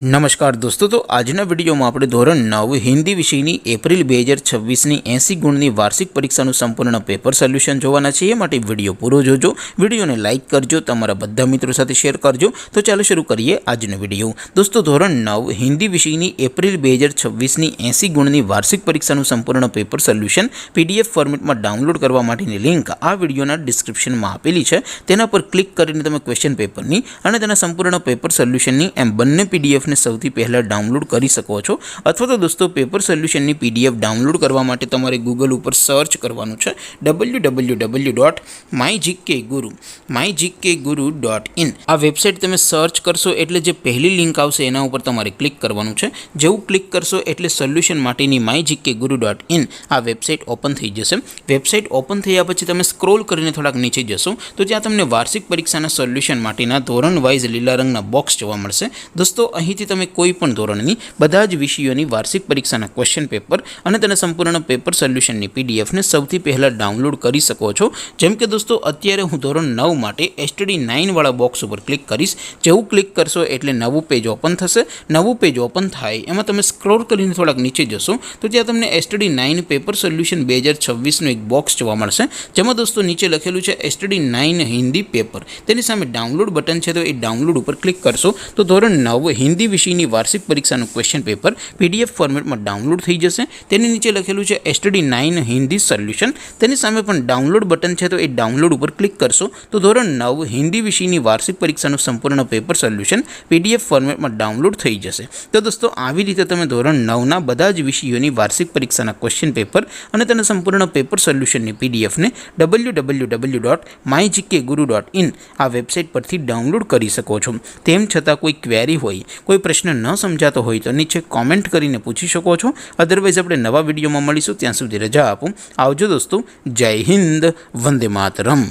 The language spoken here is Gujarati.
नमस्कार दोस्तों, तो આજના વિડીયોમાં આપણે ધોરણ 9 હિન્દી વિષયની એપ્રિલ 2026ની 80 ગુણની વાર્ષિક પરીક્ષાનું સંપૂર્ણ પેપર સોલ્યુશન જોવાના છે। એ માટે વિડીયો પૂરો જોજો, વિડીયોને લાઇક કરજો, તમારા બધા મિત્રો સાથે શેર કરજો। તો ચાલો શરૂ કરીએ આજનો વિડીયો। દોસ્તો, ધોરણ 9 હિન્દી વિષયની એપ્રિલ 2026ની 80 ગુણની વાર્ષિક પરીક્ષાનું સંપૂર્ણ પેપર સોલ્યુશન પીડીએફ ફોર્મેટમાં ડાઉનલોડ કરવા માટેની લિંક આ વિડીયોના ડિસ્ક્રિપ્શનમાં આપેલી છે। તેના પર ક્લિક કરીને તમે ક્વેશ્ચન પેપરની અને તેના સંપૂર્ણ પેપર સોલ્યુશનની એમ બંને પીડીએફ સૌથી પહેલા ડાઉનલોડ કરી શકો છો। અથવા તો દોસ્તો, પેપર સોલ્યુશનની પીડીએફ ડાઉનલોડ કરવા માટે તમારે ગૂગલ ઉપર સર્ચ કરવાનું છે www.mygkguru.in। આ વેબસાઇટ તમે સર્ચ કરશો એટલે જે પહેલી લિંક આવશે એના ઉપર તમારે ક્લિક કરવાનું છે। જેવું ક્લિક કરશો એટલે સોલ્યુશન માટેની mygkguru.in આ વેબસાઇટ ઓપન થઈ જશે। વેબસાઇટ ઓપન થયા પછી તમે સ્ક્રોલ કરીને થોડાક નીચે જશો તો ત્યાં તમને વાર્ષિક પરીક્ષાના સોલ્યુશન માટેના ધોરણ વાઇઝ લીલા રંગના બોક્સ જોવા મળશે। દોસ્તો, અહીંથી તમે કોઈ પણ ધોરણની બધા જ વિષયોની વાર્ષિક પરીક્ષાના ક્વેશ્ચન પેપર અને તેના સંપૂર્ણ પેપર સોલ્યુશનની પીડીએફને સૌથી પહેલાં ડાઉનલોડ કરી શકો છો। જેમ કે દોસ્તો, અત્યારે હું ધોરણ 9 માટે STD 9 વાળા બોક્સ ઉપર ક્લિક કરીશ। જેવું ક્લિક કરશો એટલે નવું પેજ ઓપન થશે। નવું પેજ ઓપન થાય એમાં તમે સ્ક્રોલ કરીને થોડાક નીચે જશો તો ત્યાં તમને STD 9 પેપર સોલ્યુશન 2026નું એક બોક્સ જોવા મળશે, જેમાં દોસ્તો નીચે લખેલું છે STD 9 હિન્દી પેપર। તેની સામે ડાઉનલોડ બટન છે, તો એ ડાઉનલોડ ઉપર ક્લિક કરશો તો ધોરણ 9 હિન્દી વિષયની વાર્ષિક પરીક્ષાનું ક્વેશ્ચન પેપર પીડીએફ ફોર્મેટમાં ડાઉનલોડ થઈ જશે। તેની નીચે લખેલું છે STD 9 હિન્દી સોલ્યુશન। તેની સામે પણ ડાઉનલોડ બટન છે, તો એ ડાઉનલોડ ઉપર ક્લિક કરશો તો ધોરણ 9 હિન્દી વિષયની વાર્ષિક પરીક્ષાનું સંપૂર્ણ પેપર સોલ્યુશન પીડીએફ ફોર્મેટમાં ડાઉનલોડ થઈ જશે। તો દોસ્તો, આવી રીતે તમે ધોરણ 9ના બધા જ વિષયોની વાર્ષિક પરીક્ષાના ક્વેશ્ચન પેપર અને તેના સંપૂર્ણ પેપર સોલ્યુશનની પીડીએફને www.mygkguru.in આ વેબસાઇટ પરથી ડાઉનલોડ કરી શકો છો। તેમ છતાં કોઈ ક્વેરી હોય, કોઈ પ્રશ્ન ન સમજાતો હોય તો નીચે કોમેન્ટ કરીને પૂછી શકો છો। અધરવાઇઝ આપણે નવા વિડીયોમાં મળીશું, ત્યાં સુધી રજા આપો। આવજો દોસ્તો, જય હિન્દ, વંદે માતરમ।